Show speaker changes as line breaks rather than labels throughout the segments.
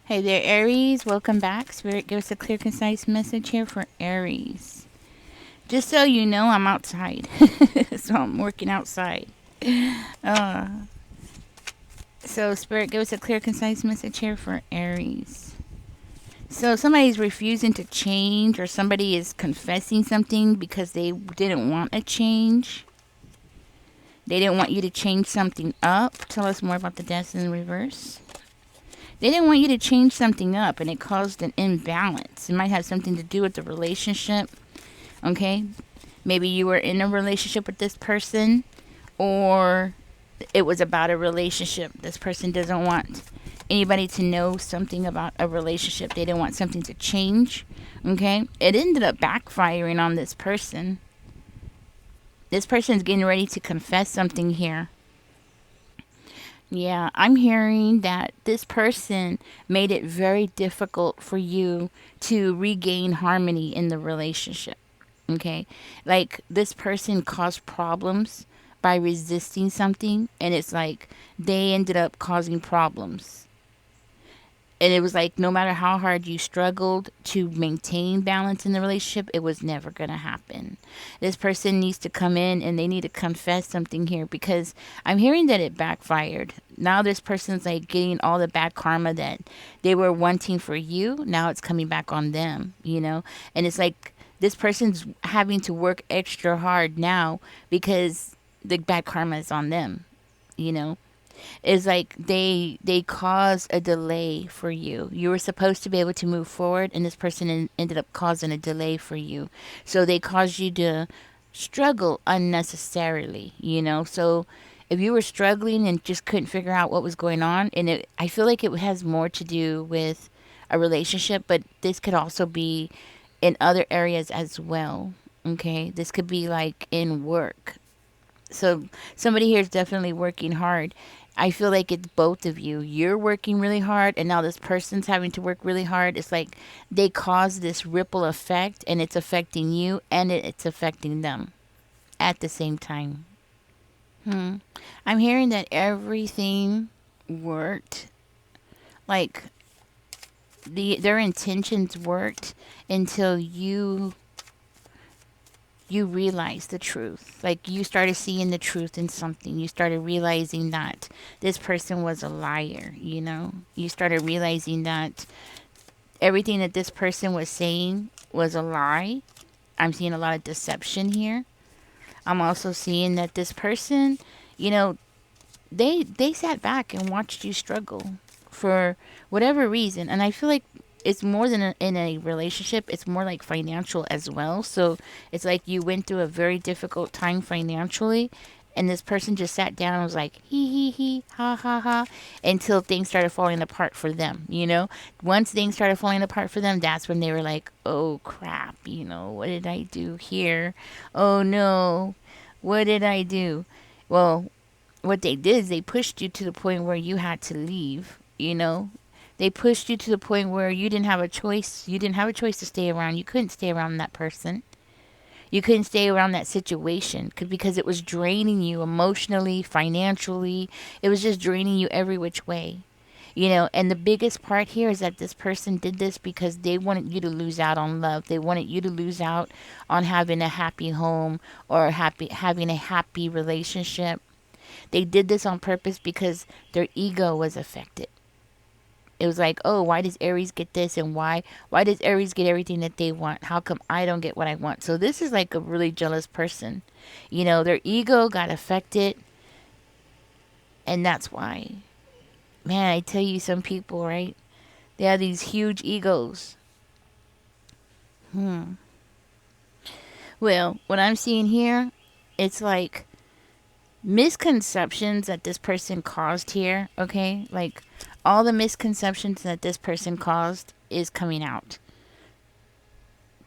Hey there, Aries. Welcome back. Spirit, give us a clear, concise message here for Aries. Just so you know, I'm outside. So I'm working outside. Uh, so, Spirit, give us a clear, concise message here for Aries. So, somebody's refusing to change, or somebody is confessing something because they didn't want a change. They didn't want you to change something up. Tell us more about the death in reverse. They didn't want you to change something up, and it caused an imbalance. It might have something to do with the relationship. Okay, maybe you were in a relationship with this person, or it was about a relationship. This person doesn't want anybody to know something about a relationship. They didn't want something to change. Okay, it ended up backfiring on this person. This person's getting ready to confess something here. Yeah, I'm hearing that this person made it very difficult for you to regain harmony in the relationship. Okay? Like this person caused problems by resisting something, and it's like they ended up causing problems. And it was like no matter how hard you struggled to maintain balance in the relationship, it was never going to happen. This person needs to come in and they need to confess something here, because I'm hearing that it backfired. Now this person's like getting all the bad karma that they were wanting for you. Now it's coming back on them. And it's like this person's having to work extra hard now because the bad karma is on them. Is like they cause a delay for you. You were supposed to be able to move forward, and this person ended up causing a delay for you. So they caused you to struggle unnecessarily. So if you were struggling and just couldn't figure out what was going on, and I feel like it has more to do with a relationship, but this could also be in other areas as well. Okay, this could be like in work. So somebody here is definitely working hard. I feel like it's both of you. You're working really hard, and now this person's having to work really hard. It's like they cause this ripple effect, and it's affecting you, and it's affecting them at the same time. Hmm. I'm hearing that everything worked. Like their intentions worked until you realize the truth. Like you started seeing the truth in something. You started realizing that this person was a liar. You started realizing that everything that this person was saying was a lie. I'm seeing a lot of deception here. I'm also seeing that this person, you know, they sat back and watched you struggle for whatever reason, and I feel like it's more than in a relationship, it's more like financial as well. So it's like you went through a very difficult time financially, and this person just sat down and was like he ha ha ha until things started falling apart for them. Once things started falling apart for them, that's when they were like, oh crap, what did I do here? Oh no, what did I do? Well, what they did is they pushed you to the point where you had to leave. They pushed you to the point where you didn't have a choice. You didn't have a choice to stay around. You couldn't stay around that person. You couldn't stay around that situation because it was draining you emotionally, financially. It was just draining you every which way. And the biggest part here is that this person did this because they wanted you to lose out on love. They wanted you to lose out on having a happy home or having a happy relationship. They did this on purpose because their ego was affected. It was like, oh, why does Aries get this, and why does Aries get everything that they want? How come I don't get what I want? So this is like a really jealous person. Their ego got affected, and that's why. Man, I tell you, some people, right? They have these huge egos. Hmm. Well, what I'm seeing here, it's like misconceptions that this person caused here, okay? Like all the misconceptions that this person caused is coming out.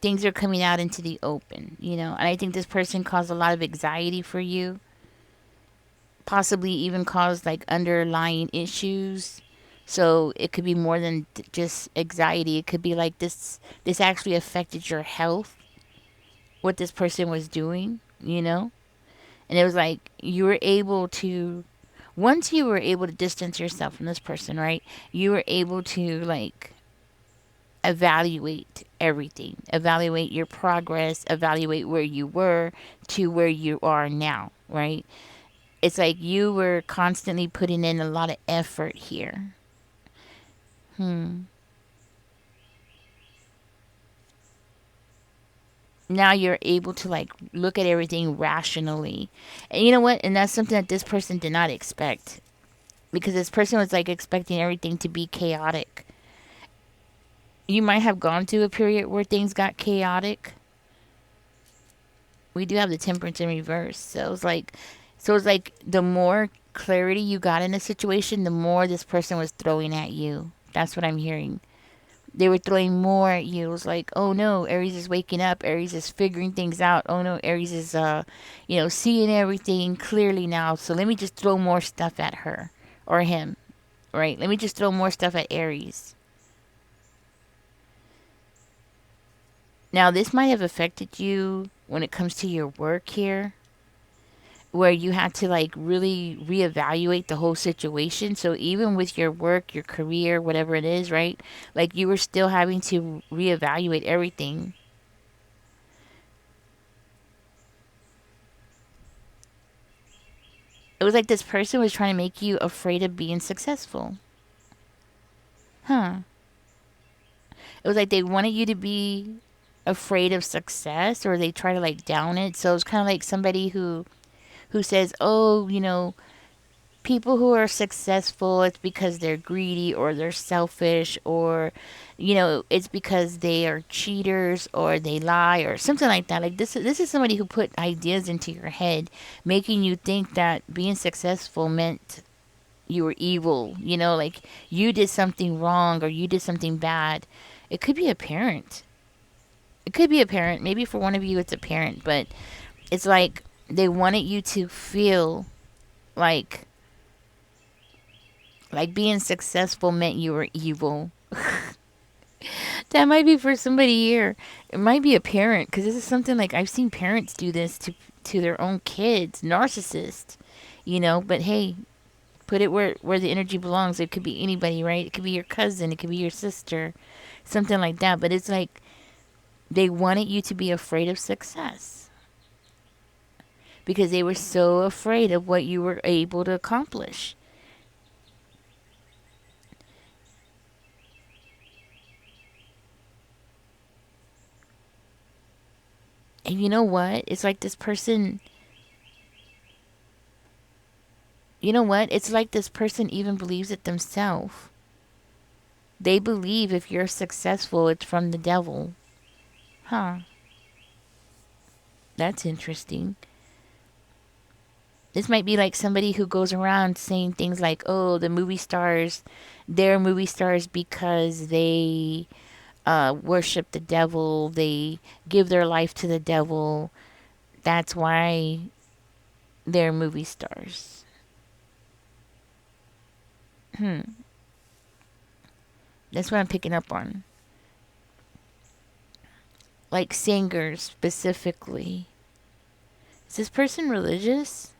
Things are coming out into the open. And I think this person caused a lot of anxiety for you, possibly even caused like underlying issues. So it could be more than just anxiety. It could be like this actually affected your health, what this person was doing. And it was like you were able to Once you were able to distance yourself from this person, right? You were able to like evaluate everything, evaluate your progress, evaluate where you were to where you are now, right? It's like you were constantly putting in a lot of effort here. Hmm. Now you're able to like look at everything rationally. And you know what? And that's something that this person did not expect. Because this person was like expecting everything to be chaotic. You might have gone through a period where things got chaotic. We do have the temperance in reverse. So it's like the more clarity you got in a situation, the more this person was throwing at you. That's what I'm hearing. They were throwing more at you. It was like, oh no, Aries is waking up. Aries is figuring things out. Oh no, Aries is seeing everything clearly now. So let me just throw more stuff at her or him. Right? Let me just throw more stuff at Aries. Now, this might have affected you when it comes to your work here, where you had to like really reevaluate the whole situation. So even with your work, your career, whatever it is, right? Like you were still having to reevaluate everything. It was like this person was trying to make you afraid of being successful. Huh. It was like they wanted you to be afraid of success, or they try to like down it. So it's kind of like somebody who says, "Oh, people who are successful, it's because they're greedy or they're selfish, or it's because they are cheaters or they lie or something like that." Like this is somebody who put ideas into your head, making you think that being successful meant you were evil, like you did something wrong or you did something bad. It could be a parent. It could be a parent. Maybe for one of you it's a parent, but it's like they wanted you to feel like being successful meant you were evil. That might be for somebody here. It might be a parent, because this is something like I've seen parents do this to their own kids, narcissists, But hey, put it where the energy belongs. It could be anybody, right? It could be your cousin, it could be your sister, something like that. But it's like they wanted you to be afraid of success because they were so afraid of what you were able to accomplish. And you know what? It's like this person, you know what? It's like this person even believes it themselves. They believe if you're successful, it's from the devil. Huh. That's interesting. This might be like somebody who goes around saying things like, oh, the movie stars, they're movie stars because they worship the devil, they give their life to the devil. That's why they're movie stars. Hmm. That's what I'm picking up on. Like singers specifically. Is this person religious?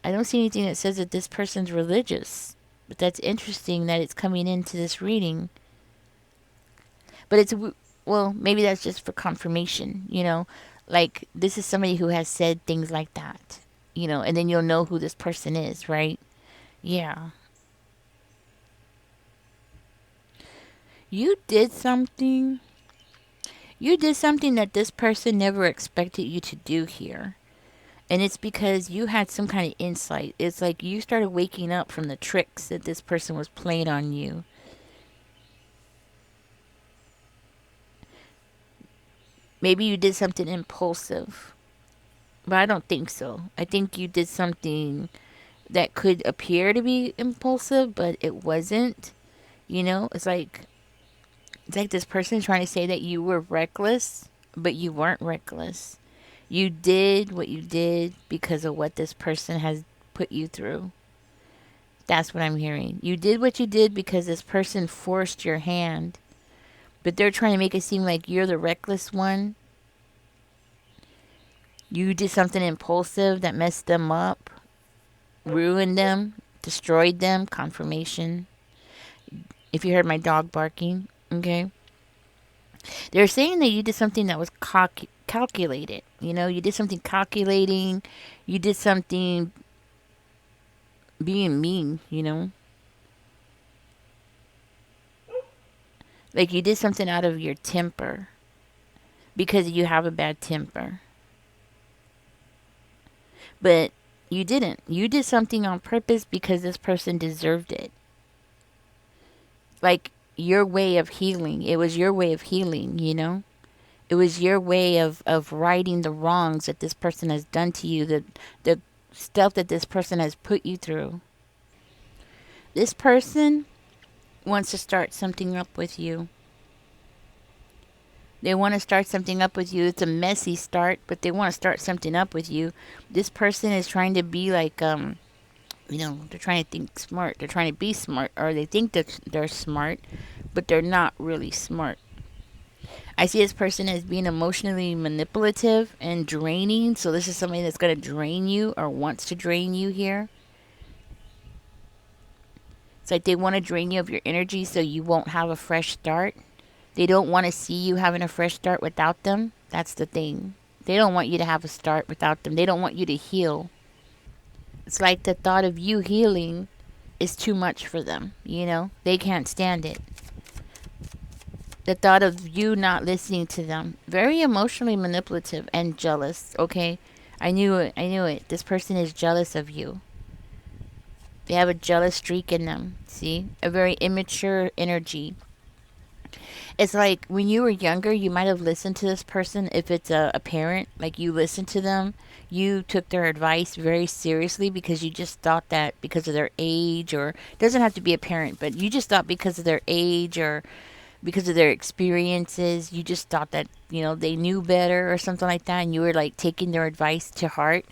I don't see anything that says that this person's religious. But that's interesting that it's coming into this reading. But well, maybe that's just for confirmation. Like this is somebody who has said things like that, and then you'll know who this person is, right? Yeah. You did something. You did something that this person never expected you to do here. And it's because you had some kind of insight. It's like you started waking up from the tricks that this person was playing on you. Maybe you did something impulsive, but I don't think so. I think you did something that could appear to be impulsive, but it wasn't. It's like this person trying to say that you were reckless, but you weren't reckless. You did what you did because of what this person has put you through. That's what I'm hearing. You did what you did because this person forced your hand, but they're trying to make it seem like you're the reckless one. You did something impulsive that messed them up. ruined them, destroyed them. Confirmation. If you heard my dog barking, okay. They're saying that you did something that was calculated. You know, you did something calculating. You did something being mean, you know. Like you did something out of your temper because you have a bad temper. But you didn't. You did something on purpose because this person deserved it. Like your way of healing. It was your way of healing, you know? It was your way of righting the wrongs that this person has done to you, the stuff that this person has put you through. This person wants to start something up with you. They want to start something up with you. It's a messy start, but they want to start something up with you. This person is trying to be like, you know, they're trying to think smart. They're trying to be smart, or they think that they're smart, but they're not really smart. I see this person as being emotionally manipulative and draining. So this is somebody that's going to drain you or wants to drain you here. It's like they want to drain you of your energy so you won't have a fresh start. They don't want to see you having a fresh start without them. That's the thing. They don't want you to have a start without them. They don't want you to heal. It's like the thought of you healing is too much for them, you know? They can't stand it. The thought of you not listening to them. Very emotionally manipulative and jealous, okay? I knew it. I knew it. This person is jealous of you. They have a jealous streak in them. See? A very immature energy. It's like when you were younger, you might have listened to this person. If it's a parent, like you listened to them, you took their advice very seriously because you just thought that because of their age, or it doesn't have to be a parent, but you just thought because of their age or because of their experiences, you just thought that, you know, they knew better or something like that, and you were like taking their advice to heart,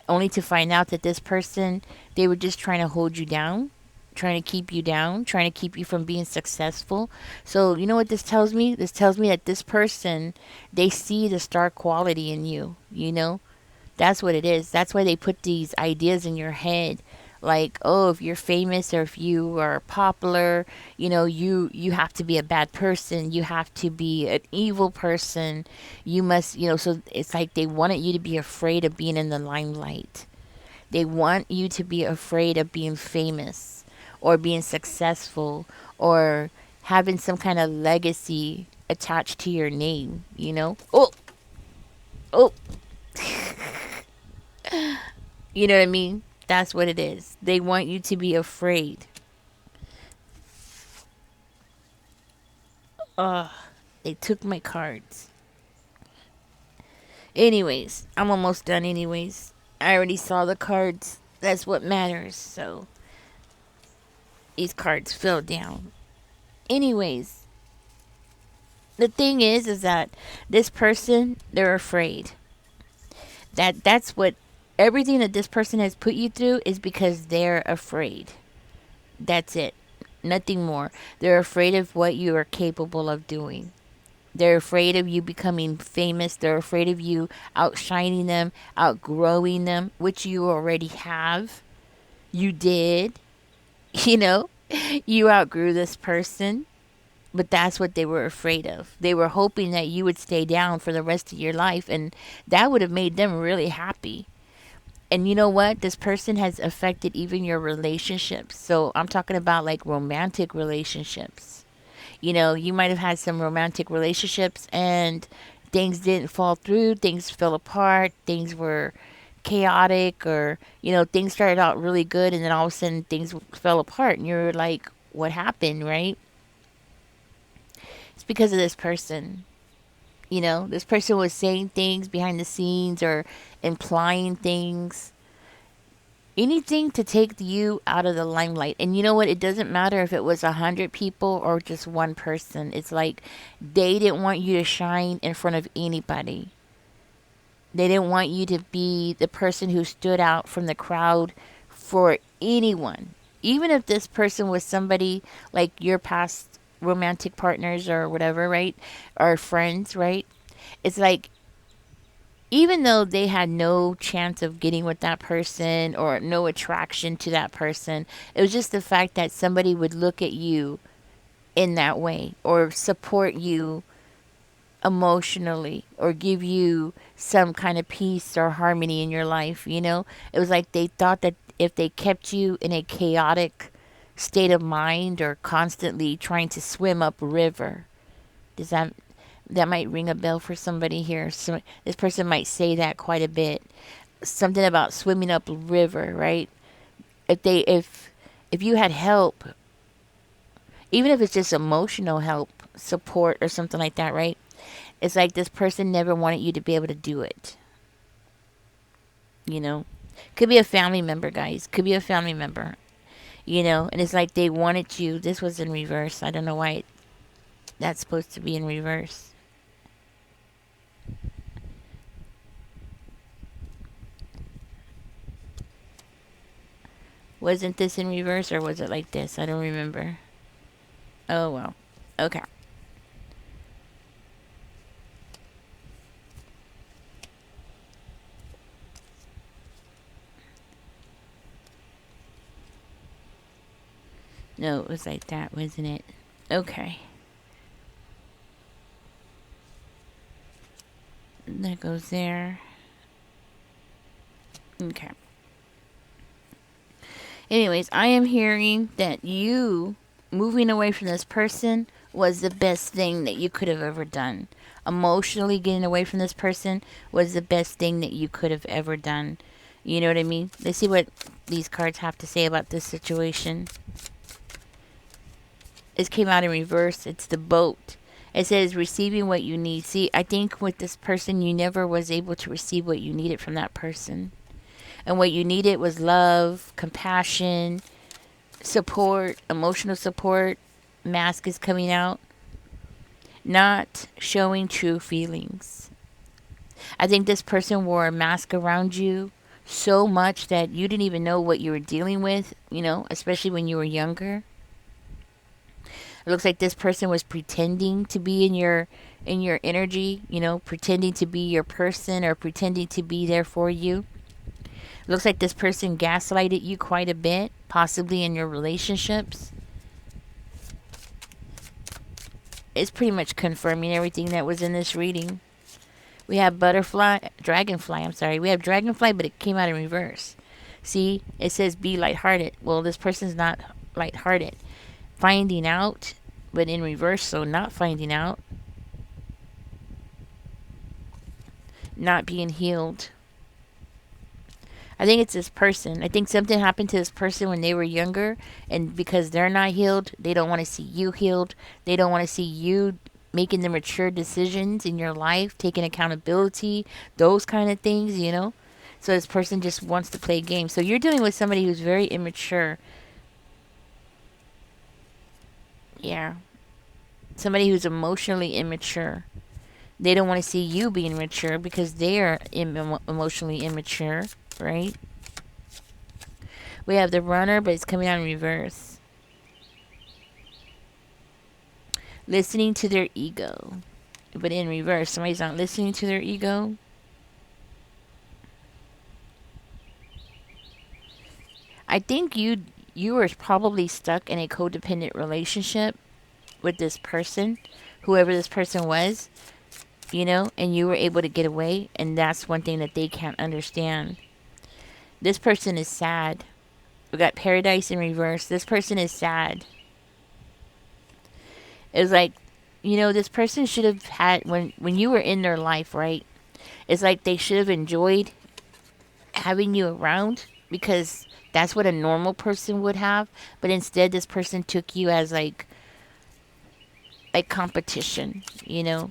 only to find out that this person, they were just trying to hold you down, trying to keep you down, trying to keep you from being successful. So, you know what this tells me? This tells me that this person, they see the star quality in you, you know? That's what it is. That's why they put these ideas in your head. Like, oh, if you're famous or if you are popular, you know, you have to be a bad person. You have to be an evil person. You must, you know, so it's like they wanted you to be afraid of being in the limelight. They want you to be afraid of being famous or being successful or having some kind of legacy attached to your name, you know? Oh, oh, you know what I mean? That's what it is. They want you to be afraid. Ugh, they took my cards. Anyways, I'm almost done anyways. I already saw the cards. That's what matters. So, these cards fell down. Anyways, the thing is that this person, they're afraid. That's what everything that this person has put you through is because they're afraid. That's it. Nothing more. They're afraid of what you are capable of doing. They're afraid of you becoming famous. They're afraid of you outshining them, outgrowing them, which you already have. You did. You know, you outgrew this person. But that's what they were afraid of. They were hoping that you would stay down for the rest of your life, and that would have made them really happy. And you know what? This person has affected even your relationships. So I'm talking about like romantic relationships. You know, you might have had some romantic relationships and things didn't fall through, things fell apart, things were chaotic, or, you know, things started out really good and then all of a sudden things fell apart. And you're like, what happened, right? It's because of this person. You know, this person was saying things behind the scenes or implying things, anything to take you out of the limelight. And you know what? It doesn't matter if it was 100 people or just one person. It's like they didn't want you to shine in front of anybody. They didn't want you to be the person who stood out from the crowd for anyone. Even if this person was somebody like your past romantic partners or whatever, right? Or friends, right? It's like even though they had no chance of getting with that person or no attraction to that person, it was just the fact that somebody would look at you in that way or support you emotionally or give you some kind of peace or harmony in your life, you know? It was like they thought that if they kept you in a chaotic state of mind or constantly trying to swim up a river, does that might ring a bell for somebody here. So this person might say that quite a bit. Something about swimming up a river, right? If you had help, even if it's just emotional help, support or something like that, right? It's like this person never wanted you to be able to do it. You know? Could be a family member, guys. Could be a family member. You know, and it's like they wanted you. This was in reverse. I don't know why that's supposed to be in reverse. Wasn't this in reverse or was it like this? I don't remember. Oh well. Okay. No, it was like that, wasn't it? Okay. That goes there. Okay. Anyways, I am hearing that you moving away from this person was the best thing that you could have ever done. Emotionally getting away from this person was the best thing that you could have ever done. You know what I mean? Let's see what these cards have to say about this situation. It came out in reverse. It's the boat. It says receiving what you need. See, I think with this person, you never was able to receive what you needed from that person. And what you needed was love, compassion, support, emotional support. Mask is coming out. Not showing true feelings. I think this person wore a mask around you so much that you didn't even know what you were dealing with, you know, especially when you were younger. It looks like this person was pretending to be in your energy, you know, pretending to be your person or pretending to be there for you. It looks like this person gaslighted you quite a bit, possibly in your relationships. It's pretty much confirming everything that was in this reading. We have dragonfly, I'm sorry. We have dragonfly, but it came out in reverse. See, it says be lighthearted. Well, this person's not lighthearted. Finding out, but in reverse, so not finding out. Not being healed. I think it's this person. I think something happened to this person when they were younger, and because they're not healed, they don't want to see you healed. They don't want to see you making the mature decisions in your life, taking accountability, those kind of things, you know? So this person just wants to play games. So you're dealing with somebody who's very immature. Yeah. Somebody who's emotionally immature. They don't want to see you being mature because they are emotionally immature, right? We have the runner, but it's coming out in reverse. Listening to their ego, but in reverse. Somebody's not listening to their ego. I think you were probably stuck in a codependent relationship with this person, whoever this person was, you know, and you were able to get away, and that's one thing that they can't understand. This person is sad. We got paradise in reverse. This person is sad. It's like, you know, this person should have had when you were in their life, right? It's like they should have enjoyed having you around because that's what a normal person would have, but instead this person took you as like competition, you know.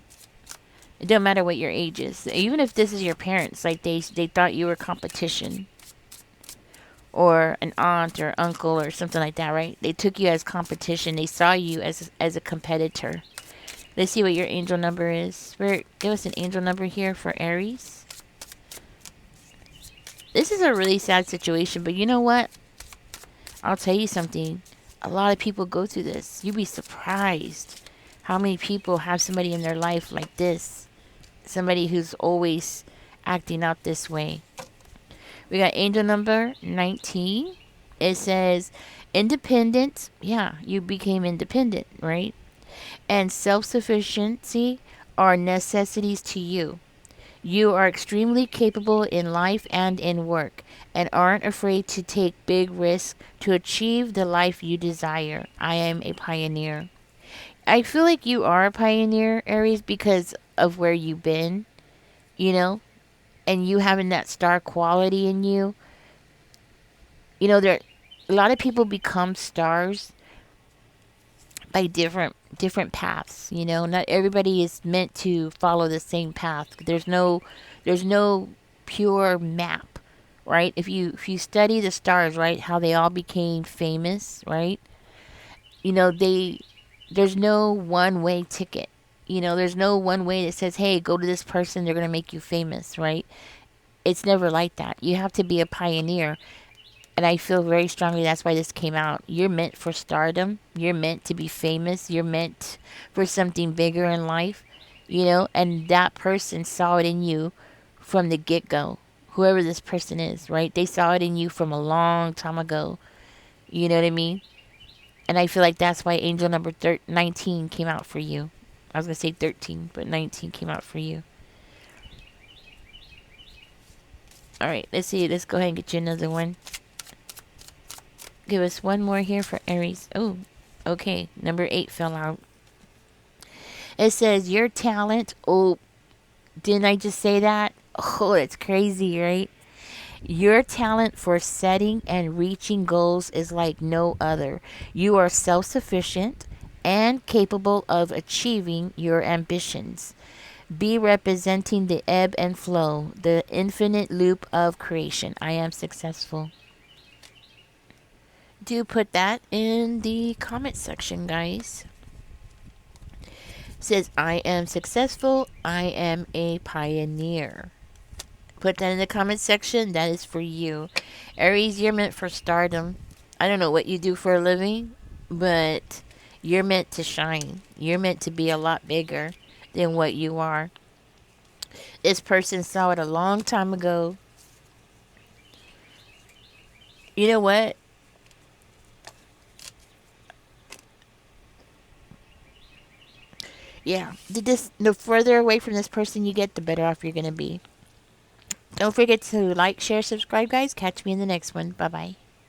It don't matter what your age is. Even if this is your parents, like they thought you were competition. Or an aunt or uncle or something like that, right? They took you as competition. They saw you as a competitor. Let's see what your angel number is. Spirit, give us an angel number here for Aries. This is a really sad situation, but you know what? I'll tell you something. A lot of people go through this. You'd be surprised how many people have somebody in their life like this. Somebody who's always acting out this way. We got angel number 19. It says independence. Yeah, you became independent, right? And self sufficiency are necessities to you. You are extremely capable in life and in work, and aren't afraid to take big risks to achieve the life you desire. I am a pioneer. I feel like you are a pioneer, Aries, because of where you've been, you know, and you having that star quality in you. There a lot of people become stars by different paths. Not everybody is meant to follow the same path. There's no pure map, right? If you study the stars, right, how they all became famous, right? They there's no one way ticket. There's no one way that says, "Hey, go to this person, they're going to make you famous," right? It's never like that. You have to be a pioneer. And I feel very strongly that's why this came out. You're meant for stardom. You're meant to be famous. You're meant for something bigger in life, and that person saw it in you from the get go. Whoever this person is, right? They saw it in you from a long time ago. You know what I mean? And I feel like that's why angel number 19 came out for you. I was going to say 13, but 19 came out for you. All right, let's see. Let's go ahead and get you another one. Give us one more here for Aries. Oh, okay. Number 8 fell out. It says your talent. Oh, didn't I just say that? Oh, it's crazy, right? Your talent for setting and reaching goals is like no other. You are self sufficient and capable of achieving your ambitions. Be representing the ebb and flow, the infinite loop of creation. I am successful. Do put that in the comment section, guys. It says, I am successful. I am a pioneer. Put that in the comment section. That is for you. Aries, you're meant for stardom. I don't know what you do for a living, but you're meant to shine. You're meant to be a lot bigger than what you are. This person saw it a long time ago. You know what? Yeah, the further away from this person you get, the better off you're going to be. Don't forget to like, share, subscribe, guys. Catch me in the next one. Bye bye.